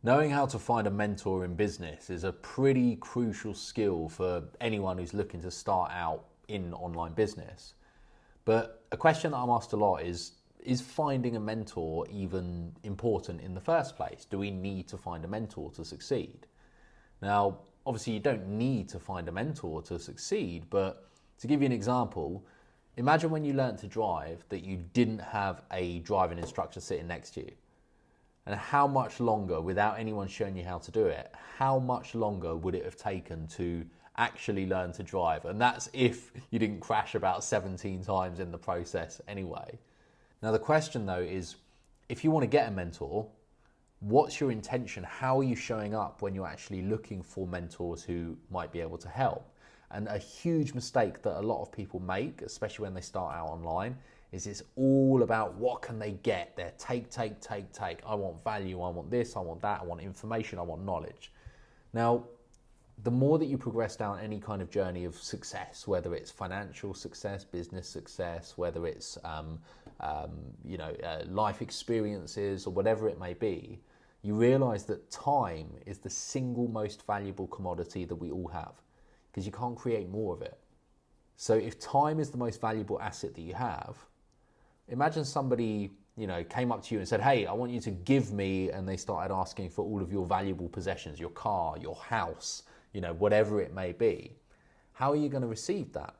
Knowing how to find a mentor in business is a pretty crucial skill for anyone who's looking to start out in online business. But a question that I'm asked a lot is finding a mentor even important in the first place? Do we need to find a mentor to succeed? Now, obviously you don't need to find a mentor to succeed, but to give you an example, imagine when you learned to drive that you didn't have a driving instructor sitting next to you. And how much longer, without anyone showing you how to do it, how much longer would it have taken to actually learn to drive? And that's if you didn't crash about 17 times in the process anyway. Now the question though is, if you want to get a mentor, what's your intention? How are you showing up when you're actually looking for mentors who might be able to help? And a huge mistake that a lot of people make, especially when they start out online, is it's all about what can they get. They're take. I want value, I want this, I want that, I want information, I want knowledge. Now, the more that you progress down any kind of journey of success, whether it's financial success, business success, whether it's life experiences or whatever it may be, you realize that time is the single most valuable commodity that we all have, because you can't create more of it. So if time is the most valuable asset that you have, imagine somebody, came up to you and said, hey, I want you to give me, and they started asking for all of your valuable possessions, your car, your house, whatever it may be. How are you going to receive that?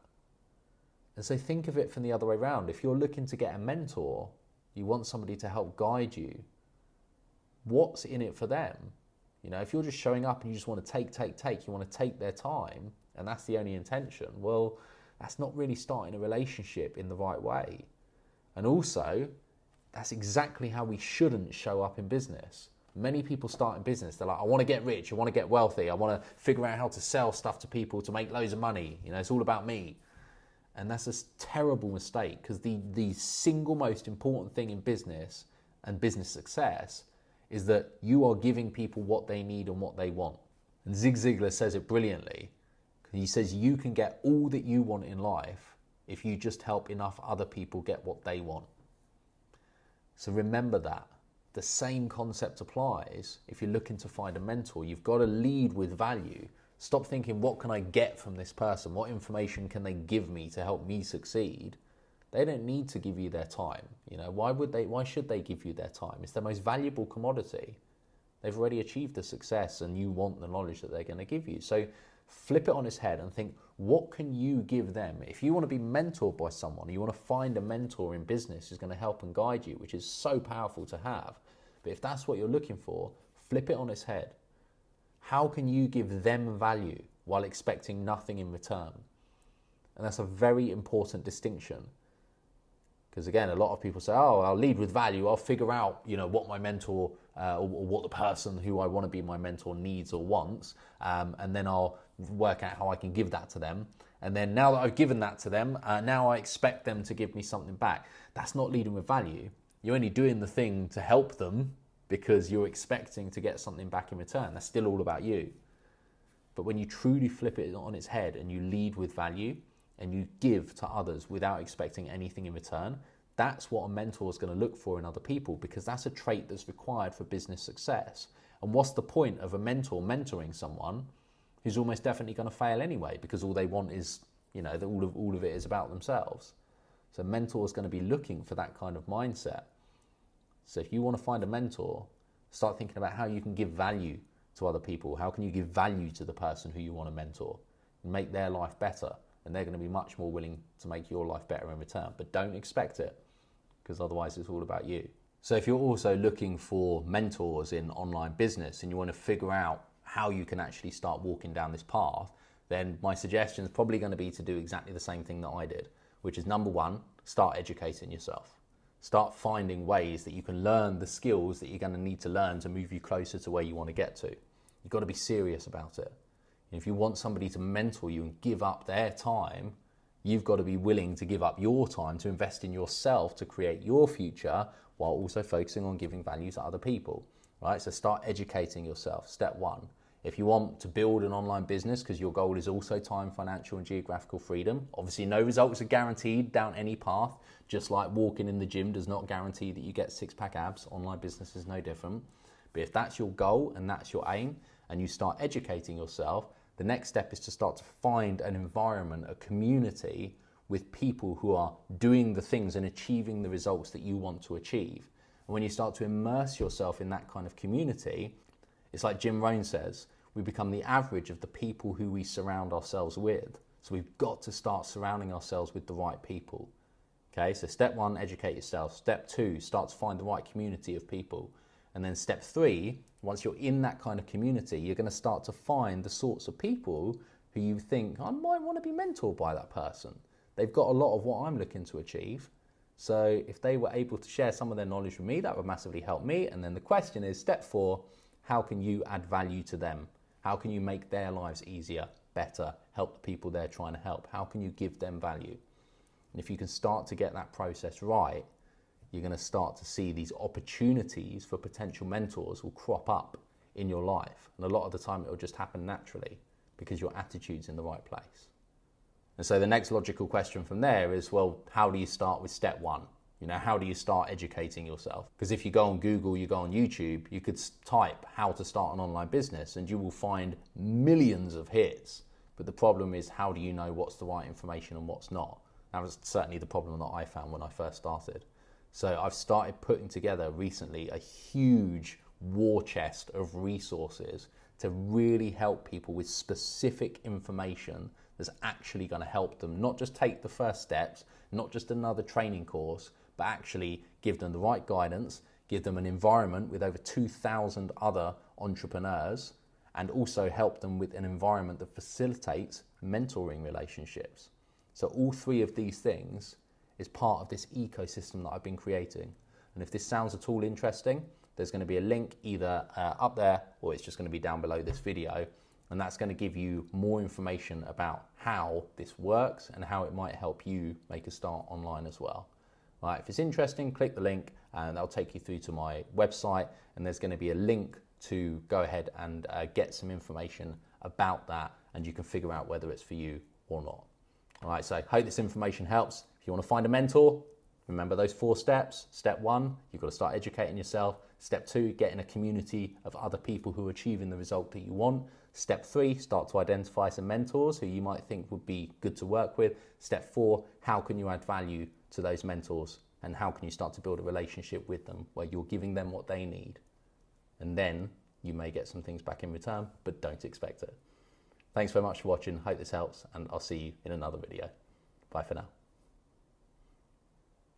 And so think of it from the other way around. If you're looking to get a mentor, you want somebody to help guide you, what's in it for them? If you're just showing up and you just want to take, you want to take their time, and that's the only intention, well, that's not really starting a relationship in the right way. And also, that's exactly how we shouldn't show up in business. Many people start in business, they're like, I want to get rich, I want to get wealthy, I want to figure out how to sell stuff to people to make loads of money, it's all about me. And that's a terrible mistake, because the single most important thing in business and business success is that you are giving people what they need and what they want. And Zig Ziglar says it brilliantly. He says you can get all that you want in life if you just help enough other people get what they want. So remember that. The same concept applies if you're looking to find a mentor. You've got to lead with value. Stop thinking, what can I get from this person? What information can they give me to help me succeed? They don't need to give you their time. Why should they give you their time? It's their most valuable commodity. They've already achieved the success and you want the knowledge that they're going to give you. So flip it on its head and think, what can you give them? If you want to be mentored by someone, you want to find a mentor in business who's going to help and guide you, which is so powerful to have. But if that's what you're looking for, flip it on its head. How can you give them value while expecting nothing in return? And that's a very important distinction. Because again, a lot of people say, oh, I'll lead with value. I'll figure out, what my mentor or what the person who I want to be my mentor needs or wants. And then I'll work out how I can give that to them. And then now that I've given that to them, now I expect them to give me something back. That's not leading with value. You're only doing the thing to help them because you're expecting to get something back in return. That's still all about you. But when you truly flip it on its head and you lead with value, and you give to others without expecting anything in return, that's what a mentor is going to look for in other people, because that's a trait that's required for business success. And what's the point of a mentor mentoring someone who's almost definitely going to fail anyway, because all they want is, all of it is about themselves. So a mentor is going to be looking for that kind of mindset. So if you want to find a mentor, start thinking about how you can give value to other people. How can you give value to the person who you want to mentor and make their life better? And they're going to be much more willing to make your life better in return. But don't expect it, because otherwise it's all about you. So if you're also looking for mentors in online business and you want to figure out how you can actually start walking down this path, then my suggestion is probably going to be to do exactly the same thing that I did, which is number one, start educating yourself. Start finding ways that you can learn the skills that you're going to need to learn to move you closer to where you want to get to. You've got to be serious about it. If you want somebody to mentor you and give up their time, you've got to be willing to give up your time to invest in yourself to create your future while also focusing on giving value to other people, right? So start educating yourself, step one. If you want to build an online business because your goal is also time, financial and geographical freedom, obviously no results are guaranteed down any path, just like walking in the gym does not guarantee that you get six-pack abs. Online business is no different. But if that's your goal and that's your aim, and you start educating yourself, the next step is to start to find an environment, a community with people who are doing the things and achieving the results that you want to achieve. And when you start to immerse yourself in that kind of community, it's like Jim Rohn says, we become the average of the people who we surround ourselves with. So we've got to start surrounding ourselves with the right people. Okay, so step 1, educate yourself. Step 2, start to find the right community of people. And then step 3, once you're in that kind of community, you're going to start to find the sorts of people who you think, I might want to be mentored by that person. They've got a lot of what I'm looking to achieve. So if they were able to share some of their knowledge with me, that would massively help me. And then the question is, step 4, how can you add value to them? How can you make their lives easier, better, help the people they're trying to help? How can you give them value? And if you can start to get that process right, you're going to start to see these opportunities for potential mentors will crop up in your life. And a lot of the time it will just happen naturally because your attitude's in the right place. And so the next logical question from there is, well, how do you start with step 1? You know, how do you start educating yourself? Because if you go on Google, you go on YouTube, you could type how to start an online business and you will find millions of hits. But the problem is, how do you know what's the right information and what's not? That was certainly the problem that I found when I first started. So I've started putting together recently a huge war chest of resources to really help people with specific information that's actually going to help them not just take the first steps, not just another training course, but actually give them the right guidance, give them an environment with over 2,000 other entrepreneurs, and also help them with an environment that facilitates mentoring relationships. So all 3 of these things is part of this ecosystem that I've been creating. And if this sounds at all interesting, there's going to be a link either up there or it's just going to be down below this video. And that's going to give you more information about how this works and how it might help you make a start online as well. All right, if it's interesting, click the link and that'll take you through to my website. And there's going to be a link to go ahead and get some information about that, and you can figure out whether it's for you or not. All right, so I hope this information helps. If you want to find a mentor, remember those 4 steps. Step 1, you've got to start educating yourself. Step 2, get in a community of other people who are achieving the result that you want. Step 3, start to identify some mentors who you might think would be good to work with. Step 4, how can you add value to those mentors, and how can you start to build a relationship with them where you're giving them what they need? And then you may get some things back in return, but don't expect it. Thanks very much for watching. Hope this helps, and I'll see you in another video. Bye for now.